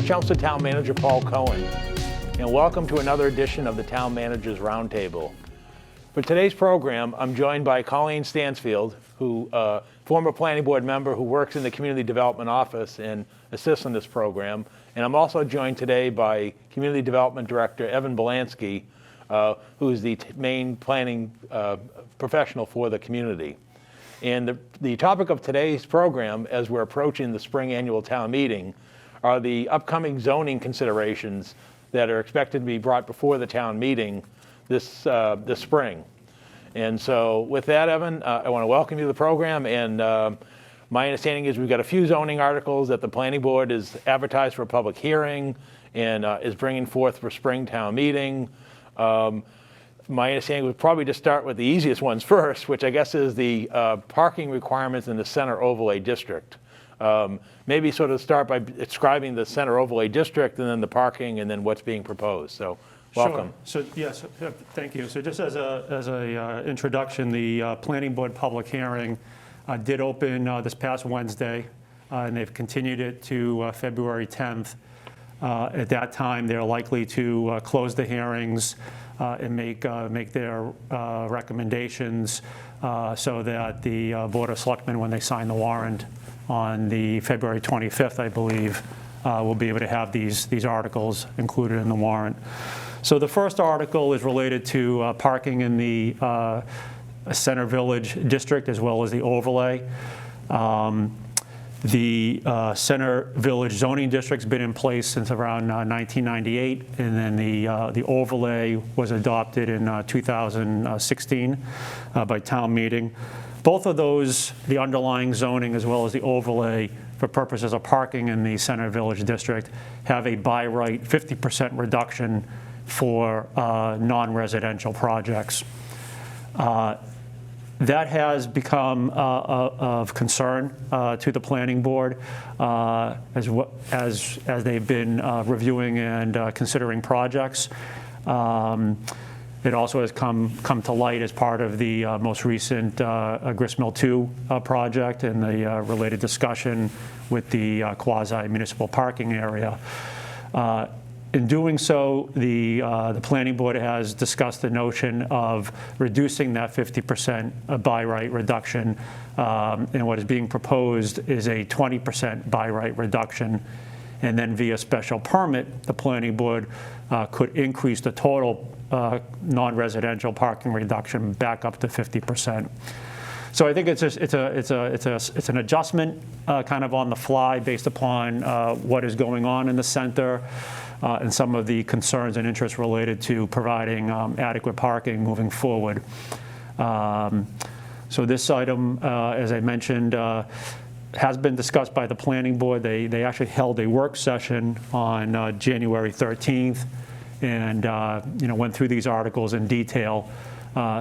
Chelmsford Town Manager Paul Cohen, and welcome to another edition of the Town Managers Roundtable. For today's program, I'm joined by Colleen Stansfield, who former planning board member who works in the community development office and assists on this program. And I'm also joined today by community development director Evan Belansky, who is the main planning professional for the community. And the topic of today's program, as we're approaching the spring annual town meeting, are the upcoming zoning considerations that are expected to be brought before the town meeting this spring. And so with that, Evan, I want to welcome you to the program. And my understanding is we've got a few zoning articles that the planning board is advertised for a public hearing and is bringing forth for spring town meeting. My understanding would probably just start with the easiest ones first, which I guess is the parking requirements in the center overlay district. Maybe sort of start by describing the center overlay district and then the parking and then what's being proposed. So welcome. Sure. So yes, thank you. So just as a introduction, the planning board public hearing did open this past Wednesday, and they've continued it to February 10th. At that time, they're likely to close the hearings and make their recommendations so that the Board of Selectmen, when they sign the warrant on the February 25th, I believe, will be able to have these articles included in the warrant. So the first article is related to parking in the Center Village district as well as the overlay. The Center Village zoning district's been in place since around 1998, and then the overlay was adopted in 2016 by town meeting. Both of those, the underlying zoning as well as the overlay for purposes of parking in the Center Village district, have a by right 50% reduction for non-residential projects. That has become of concern to the planning board as they've been reviewing and considering projects. It also has come to light as part of the most recent Gristmill 2 project and the related discussion with the quasi-municipal parking area. In doing so, the planning board has discussed the notion of reducing that 50% by right reduction, and what is being proposed is a 20% by right reduction. And then via special permit, the planning board could increase the total non-residential parking reduction back up to 50%. So I think it's an adjustment kind of on the fly based upon what is going on in the center and some of the concerns and interests related to providing adequate parking moving forward. So this item, as I mentioned, has been discussed by the planning board. They actually held a work session on January 13th and went through these articles in detail.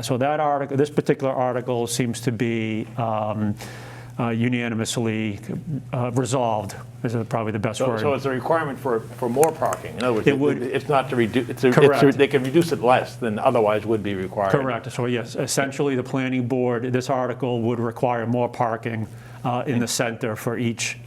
So that article, this particular article, seems to be unanimously resolved, is probably the best word. So it's a requirement for more parking. In other words, it's not to reduce. Correct. They can reduce it less than otherwise would be required. Correct. So yes, essentially the planning board, this article would require more parking in the center for each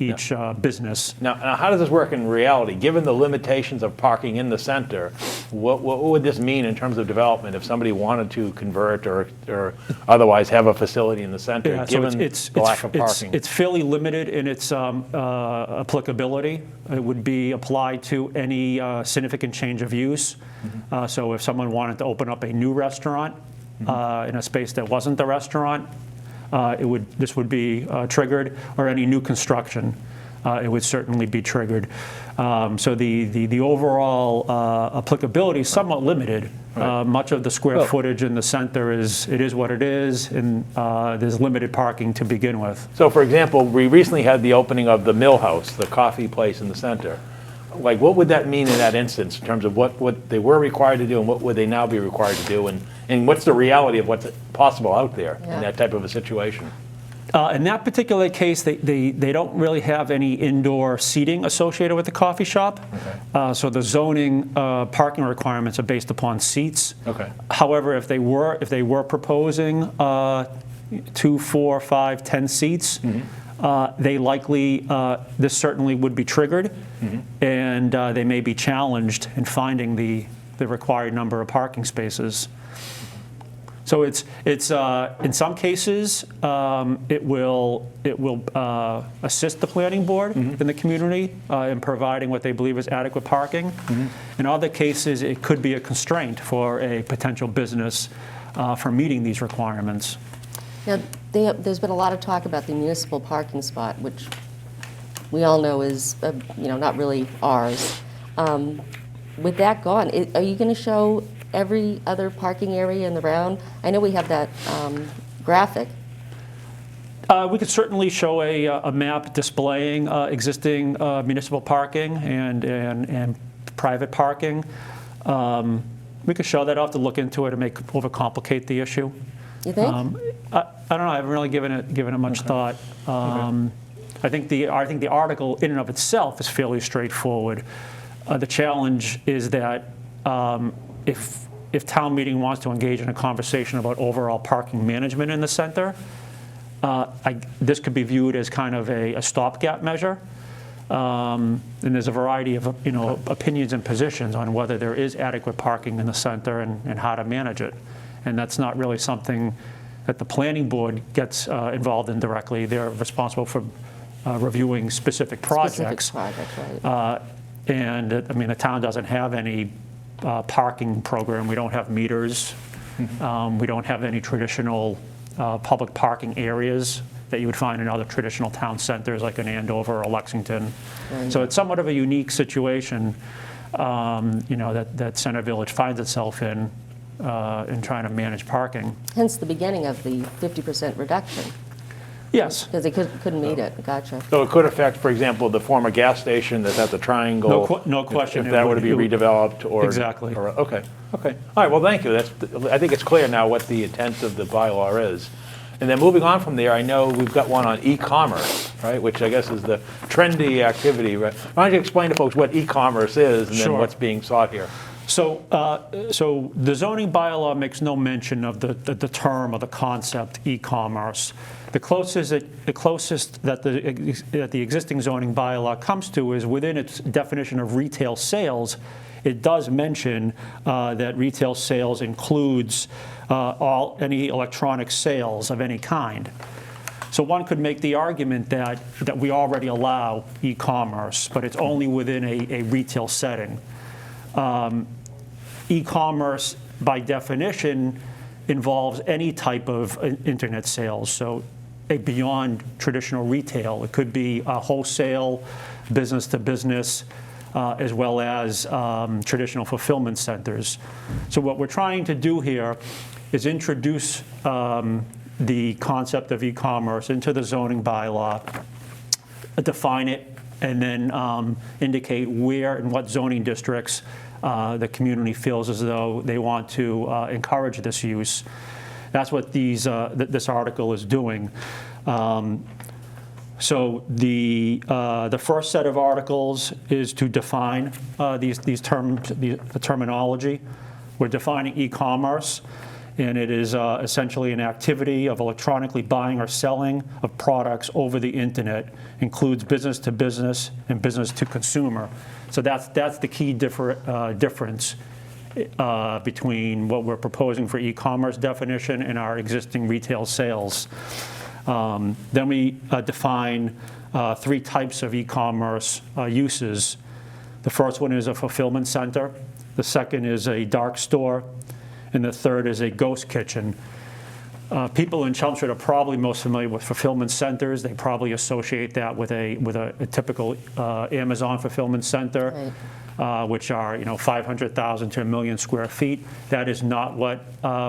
business. Now, how does this work in reality? Given the limitations of parking in the center, what would this mean in terms of development if somebody wanted to convert or otherwise have a facility in the center, given the lack of parking? It's fairly limited in its applicability. It would be applied to any significant change of use. Mm-hmm. So if someone wanted to open up a new restaurant mm-hmm. In a space that wasn't the restaurant, this would be triggered, or any new construction, it would certainly be triggered. So the overall applicability is somewhat limited. Right. Much of the square footage in the center is what it is, and there's limited parking to begin with. So, for example, we recently had the opening of the Mill House, the coffee place in the center. Like, what would that mean in that instance in terms of what they were required to do and what would they now be required to do, and what's the reality of what's possible out there in that type of a situation? In that particular case, they don't really have any indoor seating associated with the coffee shop. Okay. So the zoning parking requirements are based upon seats. Okay. However, if they were proposing 2, 4, 5, 10 seats, mm-hmm. they likely, this certainly would be triggered, and they may be challenged in finding the required number of parking spaces. So it's in some cases, it will assist the planning board in the community in providing what they believe is adequate parking. In other cases, it could be a constraint for a potential business for meeting these requirements. Now, there's been a lot of talk about the municipal parking spot, which we all know is, not really ours. With that gone, are you going to show every other parking area in the round? I know we have that graphic. We could certainly show a map displaying existing municipal parking and private parking. We could show that. I'll have to look into it and overcomplicate the issue. You think? I don't know. I haven't really given it much thought. I think the article in and of itself is fairly straightforward. The challenge is that if town meeting wants to engage in a conversation about overall parking management in the center, this could be viewed as kind of a stopgap measure. And there's a variety of opinions and positions on whether there is adequate parking in the center and how to manage it. And that's not really something that the planning board gets involved in directly. They're responsible for reviewing specific projects. Right. And the town doesn't have any parking program. We don't have meters. We don't have any traditional public parking areas that you would find in other traditional town centers like in Andover or Lexington. Right. So it's somewhat of a unique situation, that Center Village finds itself in trying to manage parking. Hence the beginning of the 50% reduction. Yes. Because they couldn't meet it. Gotcha. So it could affect, for example, the former gas station that's at the Triangle. No question. If that were to be redeveloped or. Exactly. Okay. All right, well, thank you. I think it's clear now what the intent of the bylaw is. And then moving on from there, I know we've got one on e-commerce, right, which I guess is the trendy activity. Right? Why don't you explain to folks what e-commerce is and then Sure. what's being sought here? So the zoning bylaw makes no mention of the term or the concept e-commerce. The closest that the existing zoning bylaw comes to is within its definition of retail sales. It does mention that retail sales includes any electronic sales of any kind. So one could make the argument that we already allow e-commerce, but it's only within a retail setting. E-commerce, by definition, involves any type of internet sales, so beyond traditional retail. It could be wholesale, business to business, as well as traditional fulfillment centers. So what we're trying to do here is introduce the concept of e-commerce into the zoning bylaw, define it, and then indicate where and what zoning districts the community feels as though they want to encourage this use. That's what this article is doing. So the first set of articles is to define these terms, the terminology. We're defining e-commerce, and it is essentially an activity of electronically buying or selling of products over the internet. Includes business to business and business to consumer. So that's the key difference between what we're proposing for e-commerce definition and our existing retail sales. Then we define 3 types of e-commerce uses. The first one is a fulfillment center. The second is a dark store. And the third is a ghost kitchen. People in Chelmsford are probably most familiar with fulfillment centers. They probably associate that with a typical Amazon fulfillment center, right. Which are 500,000 to 1 million square feet. That is not what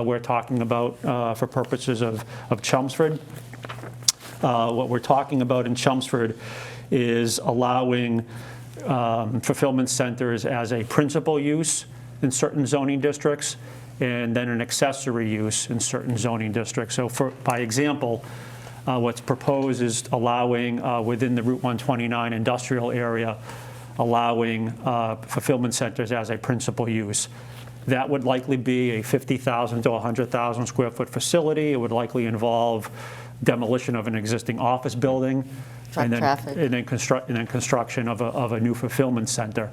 we're talking about for purposes of Chelmsford. What we're talking about in Chelmsford is allowing fulfillment centers as a principal use in certain zoning districts, and then an accessory use in certain zoning districts. So by example, what's proposed is allowing within the Route 129 industrial area, allowing fulfillment centers as a principal use. That would likely be a 50,000 to 100,000 square foot facility. It would likely involve demolition of an existing office building, Truck traffic. and then construction of a new fulfillment center.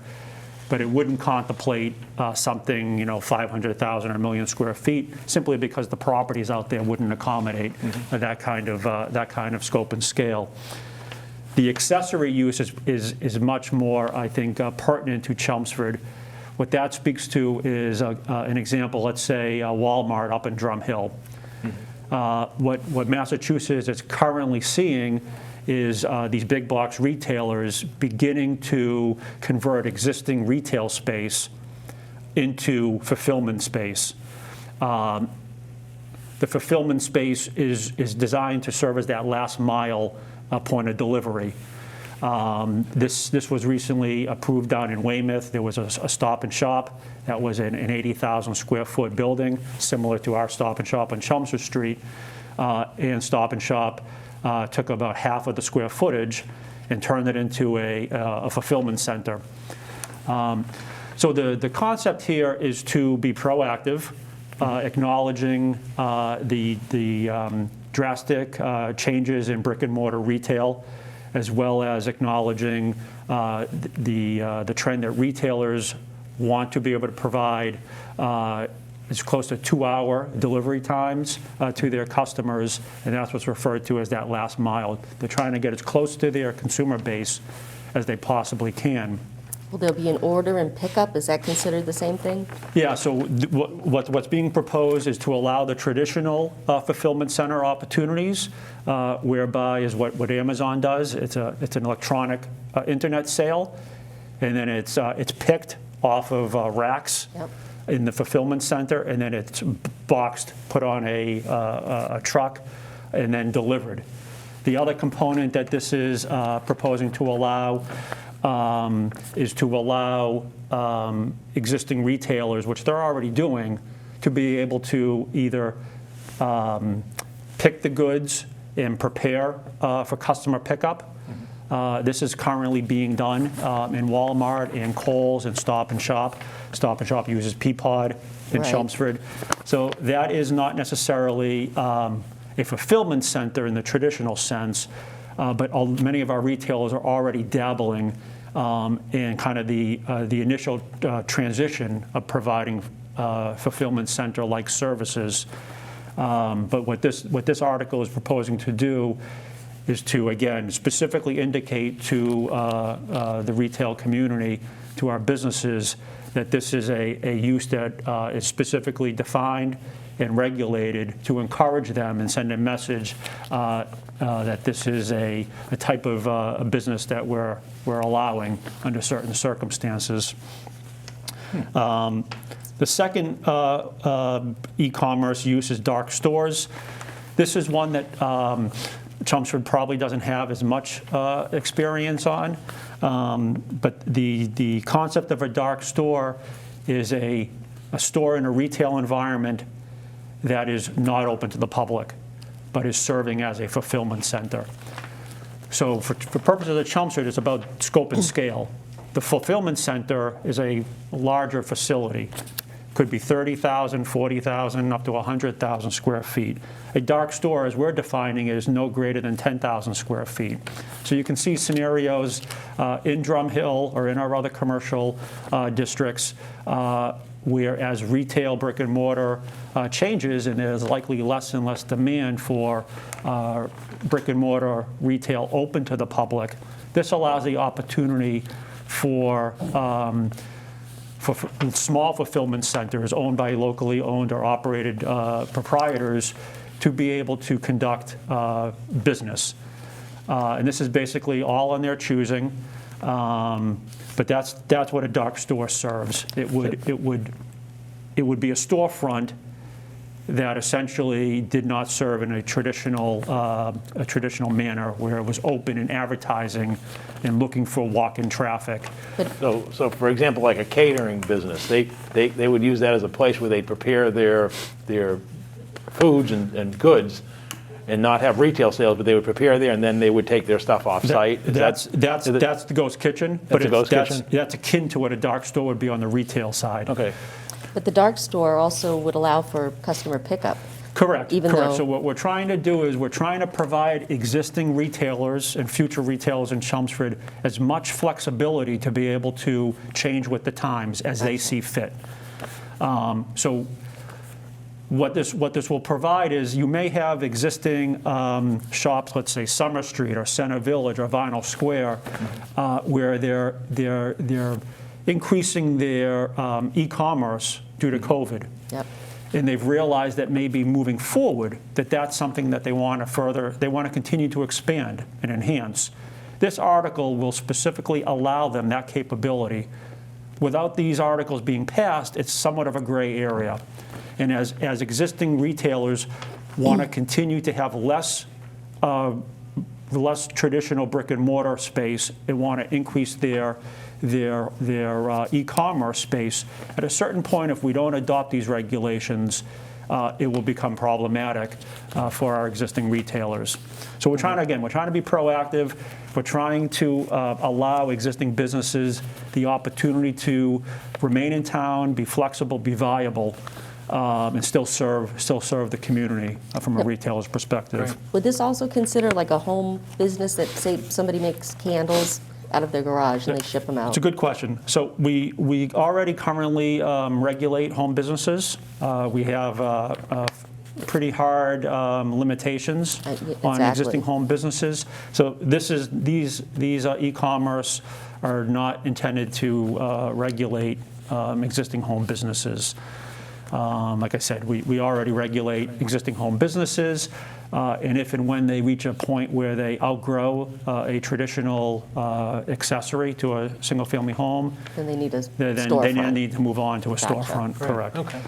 But it wouldn't contemplate something, 500,000 or 1 million square feet, simply because the properties out there wouldn't accommodate that kind of scope and scale. The accessory use is much more, I think, pertinent to Chelmsford. What that speaks to is an example, let's say Walmart up in Drum Hill. What Massachusetts is currently seeing is these big box retailers beginning to convert existing retail space into fulfillment space. The fulfillment space is designed to serve as that last mile point of delivery. This was recently approved down in Weymouth. There was a Stop and Shop that was an 80,000 square foot building, similar to our Stop and Shop on Chelmsford Street. And Stop and Shop took about half of the square footage and turned it into a fulfillment center. So the concept here is to be proactive, acknowledging the drastic changes in brick and mortar retail, as well as acknowledging the trend that retailers want to be able to provide as close to 2-hour delivery times to their customers, and that's what's referred to as that last mile. They're trying to get as close to their consumer base as they possibly can. Will there be an order and pickup? Is that considered the same thing? Yeah, so what's being proposed is to allow the traditional fulfillment center opportunities, whereby is what Amazon does. It's an electronic internet sale, and then it's picked off of racks in the fulfillment center, and then it's boxed, put on a truck, and then delivered. The other component that this is proposing to allow is to allow existing retailers, which they're already doing, to be able to either pick the goods and prepare for customer pickup. This is currently being done in Walmart and Kohl's and Stop and Shop. Stop and Shop uses Peapod in Chelmsford. So that is not necessarily a fulfillment center in the traditional sense, but many of our retailers are already dabbling in kind of the initial transition of providing fulfillment center-like services. But what this article is proposing to do is to, again, specifically indicate to the retail community, to our businesses, that this is a use that is specifically defined and regulated to encourage them and send a message that this is a type of a business that we're allowing under certain circumstances. The second e-commerce use is dark stores. This is one that Chelmsford probably doesn't have as much experience on, but the concept of a dark store is a store in a retail environment that is not open to the public, but is serving as a fulfillment center. So for purposes of Chelmsford, it's about scope and scale. The fulfillment center is a larger facility. Could be 30,000, 40,000, up to 100,000 square feet. A dark store, as we're defining it, is no greater than 10,000 square feet. So you can see scenarios in Drum Hill or in our other commercial districts where as retail brick and mortar changes, and there's likely less and less demand for brick and mortar retail open to the public, this allows the opportunity for small fulfillment centers owned by locally owned or operated proprietors to be able to conduct business. And this is basically all on their choosing, but that's what a dark store serves. It would be a storefront that essentially did not serve in a traditional manner, where it was open and advertising and looking for walk-in traffic. So for example, like a catering business, they would use that as a place where they prepare their foods and goods, and not have retail sales, but they would prepare there, and then they would take their stuff off site. That's the ghost kitchen, but kitchen? That's akin to what a dark store would be on the retail side. Okay. But the dark store also would allow for customer pickup. Correct. Even Correct. though- So what we're trying to do is we're trying to provide existing retailers and future retailers in Chelmsford as much flexibility to be able to change with the times as they see fit. So what this will provide is you may have existing shops, let's say Summer Street or Center Village or Vinyl Square, where they're increasing their e-commerce due to COVID. Yep. And they've realized that maybe moving forward, that's something that they want to continue to expand and enhance. This article will specifically allow them that capability. Without these articles being passed, it's somewhat of a gray area. And as existing retailers want to continue to have less traditional brick and mortar space and want to increase their e-commerce space, at a certain point, if we don't adopt these regulations, it will become problematic for our existing retailers. So we're trying to be proactive. We're trying to allow existing businesses the opportunity to remain in town, be flexible, be viable, and still serve the community from a retailer's perspective. Right. Would this also consider like a home business that, say, somebody makes candles out of their garage and they ship them out? It's a good question. So we already currently regulate home businesses. We have pretty hard limitations on Exactly. existing home businesses. So these e-commerce are not intended to regulate existing home businesses. Like I said, we already regulate existing home businesses, and if and when they reach a point where they outgrow a traditional accessory to a single-family home, Then they need a then storefront. they need to move on to a Gotcha. storefront. Correct. Okay.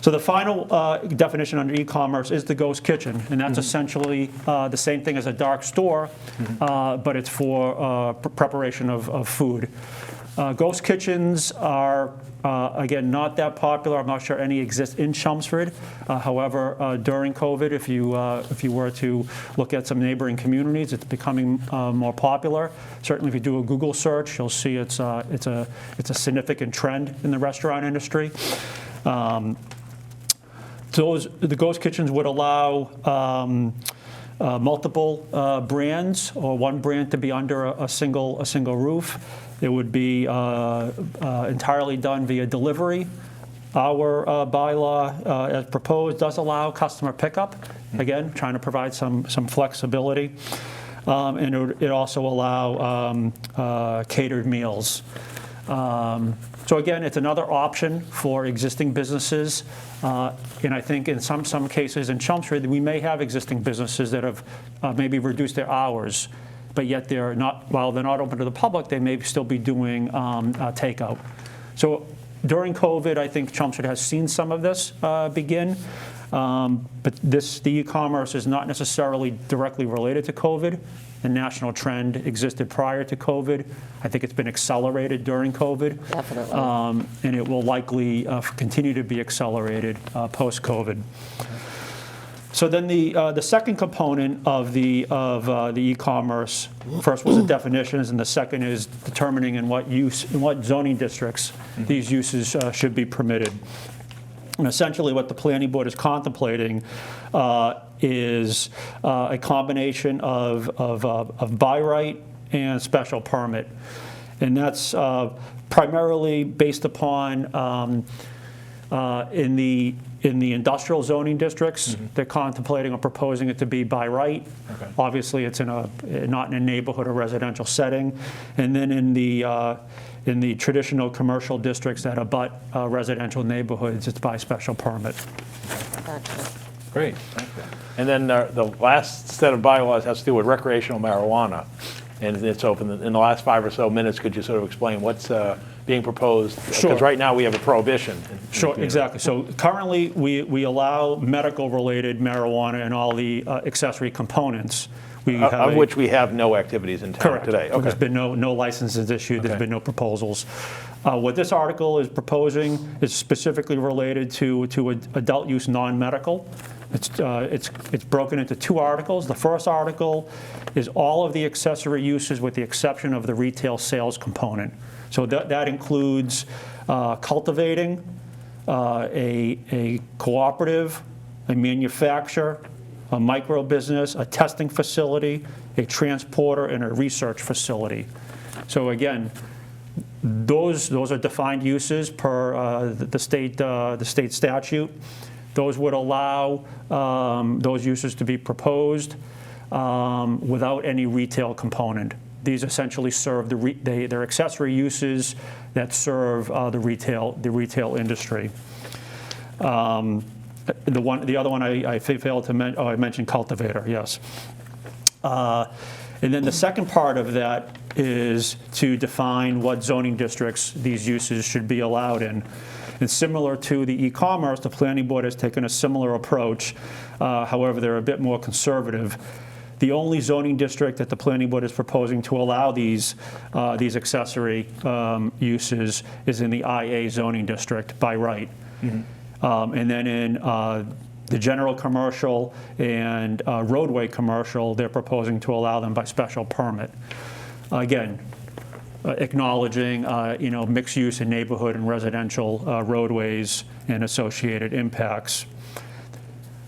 So the final definition under e-commerce is the ghost kitchen, and that's essentially the same thing as a dark store, but it's for preparation of food. Ghost kitchens are, again, not that popular. I'm not sure any exist in Chelmsford. However, during COVID, if you were to look at some neighboring communities, it's becoming more popular. Certainly, if you do a Google search, you'll see it's a significant trend in the restaurant industry. The ghost kitchens would allow multiple brands or one brand to be under a single roof. It would be entirely done via delivery. Our bylaw, as proposed, does allow customer pickup. Again, trying to provide some flexibility. And it also allow catered meals. So again, it's another option for existing businesses. And I think in some cases in Chelmsford, we may have existing businesses that have maybe reduced their hours, but yet while they're not open to the public, they may still be doing takeout. So during COVID, I think Chelmsford has seen some of this begin. But the e-commerce is not necessarily directly related to COVID. The national trend existed prior to COVID. I think it's been accelerated during COVID. Definitely. And it will likely continue to be accelerated post-COVID. So then the second component of the e-commerce, first was the definitions, and the second is determining in what zoning districts these uses should be permitted. And essentially what the planning board is contemplating is a combination of by right and special permit. And that's primarily based upon in the industrial zoning districts, they're contemplating or proposing it to be by right. Okay. Obviously, it's not in a neighborhood or residential setting. And then in the traditional commercial districts that abut residential neighborhoods, it's by special permit. Gotcha. Great. Thank you. And then the last set of bylaws has to do with recreational marijuana. And it's open. In the last 5 or so minutes, could you sort of explain what's being proposed? Sure. Because right now we have a prohibition. in the Sure, community. exactly. So currently, we allow medical-related marijuana and all the accessory components. We have Of which we have no activities in town Correct. today. There's Okay. been no licenses issued. There's Okay. been no proposals. What this article is proposing is specifically related to adult use non-medical. It's broken into 2 articles. The first article is all of the accessory uses with the exception of the retail sales component. So that includes cultivating, a cooperative, a manufacturer, a micro business, a testing facility, a transporter, and a research facility. So again, those are defined uses per the state statute. Those would allow those uses to be proposed without any retail component. These essentially serve they're accessory uses that serve the retail industry. The other one I failed to mention. Oh, I mentioned cultivator. Yes. And then the second part of that is to define what zoning districts these uses should be allowed in. And similar to the e-commerce, the planning board has taken a similar approach. However, they're a bit more conservative. The only zoning district that the planning board is proposing to allow these accessory uses is in the IA zoning district by right. Mm-hmm. And then in the general commercial and roadway commercial, they're proposing to allow them by special permit. Again, acknowledging mixed use in neighborhood and residential roadways and associated impacts.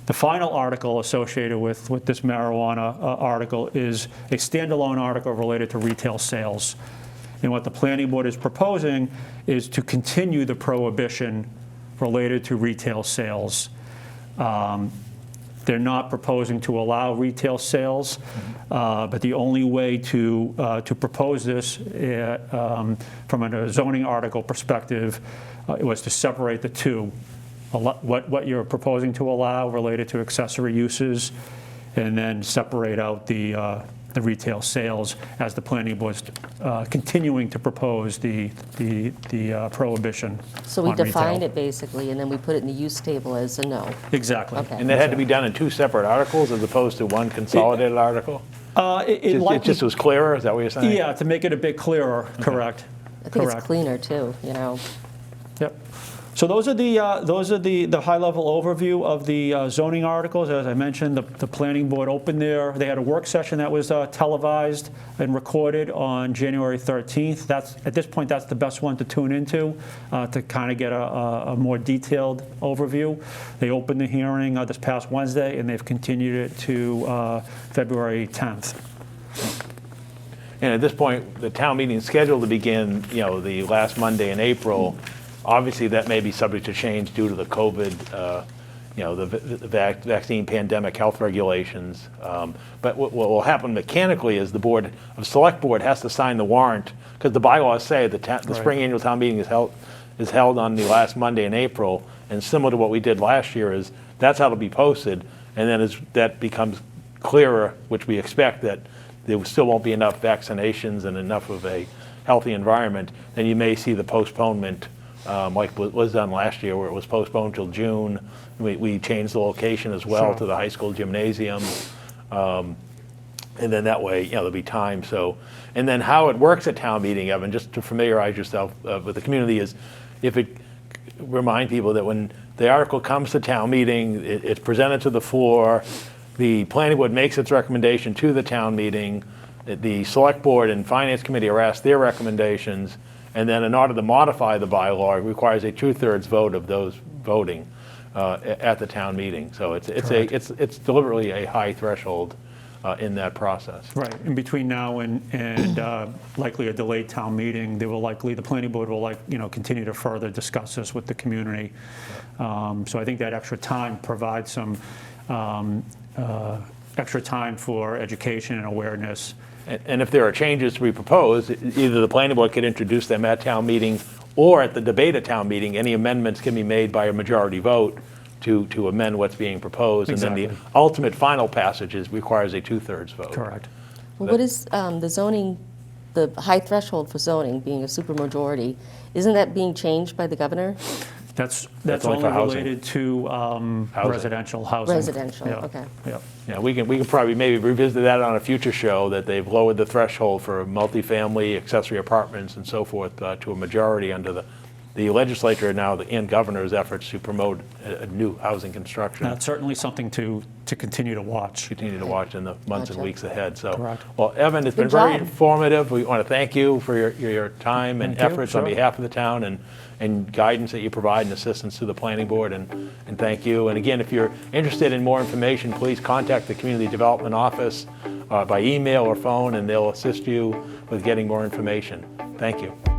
The final article associated with this marijuana article is a standalone article related to retail sales. And what the planning board is proposing is to continue the prohibition related to retail sales. They're not proposing to allow retail sales, but the only way to propose this from a zoning article perspective was to separate the two. What you're proposing to allow related to accessory uses, and then separate out the retail sales as the planning board's continuing to propose the prohibition. So we on define retail. it basically, and then we put it in the use table as a no. Exactly. Okay. And that had to be done in two separate articles as opposed to one consolidated article? It just was clearer, is that what you're saying? Yeah, to make it a bit clearer, correct. I think Correct. it's cleaner too, Yep. So those are the high-level overview of the zoning articles. As I mentioned, the planning board opened they had a work session that was televised and recorded on January 13th. At this point, that's the best one to tune into to kind of get a more detailed overview. They opened the hearing this past Wednesday, and they've continued it to February 10th. And at this point, the town meeting is scheduled to begin, the last Monday in April. Obviously, that may be subject to change due to the COVID, the vaccine pandemic health regulations. But what will happen mechanically is the select board has to sign the warrant, because the bylaws say the spring annual town meeting is held on the last Monday in April, and similar to what we did last year that's how it'll be posted. And then as that becomes clearer, which we expect that there still won't be enough vaccinations and enough of a healthy environment, then you may see the postponement. Like was done last year, where it was postponed till June. We changed the location as well to the high school gymnasium, and then that way, there'll be time. So, and then how it works at town meeting, Evan, just to familiarize yourself with the community, is remind people that when the article comes to town meeting, it's presented to the floor. The planning board makes its recommendation to the town meeting. The select board and finance committee are asked their recommendations. And then in order to modify the bylaw, it requires a 2/3 vote of those voting at the town meeting. So it's deliberately a high threshold in that process. Right. In between now and likely a delayed town meeting, the planning board will continue to further discuss this with the community. So I think that extra time provides some extra time for education and awareness. And if there are changes to be proposed, either the planning board could introduce them at town meeting, or at the debate at town meeting, any amendments can be made by a majority vote to amend what's being proposed. Exactly. And then the ultimate final passage requires a 2/3 vote. Correct. Well, what is the zoning, the high threshold for zoning being a supermajority, isn't that being changed by the governor? That's only only for housing. related to residential housing. Residential, Yeah. okay. Yeah. Yeah, we can probably maybe revisit that on a future show, that they've lowered the threshold for multifamily, accessory apartments and so forth to a majority under the legislature now and governor's efforts to promote a new housing construction. That's certainly something to continue to watch. Continue to watch in the months and Gotcha. weeks ahead. So, Correct. well, Evan, it's been Good very job. informative. We want to thank you for your time and Thank you, efforts on sure. behalf of the town and guidance that you provide and assistance to the planning board, and thank you. And again, if you're interested in more information, please contact the Community Development Office by email or phone, and they'll assist you with getting more information. Thank you.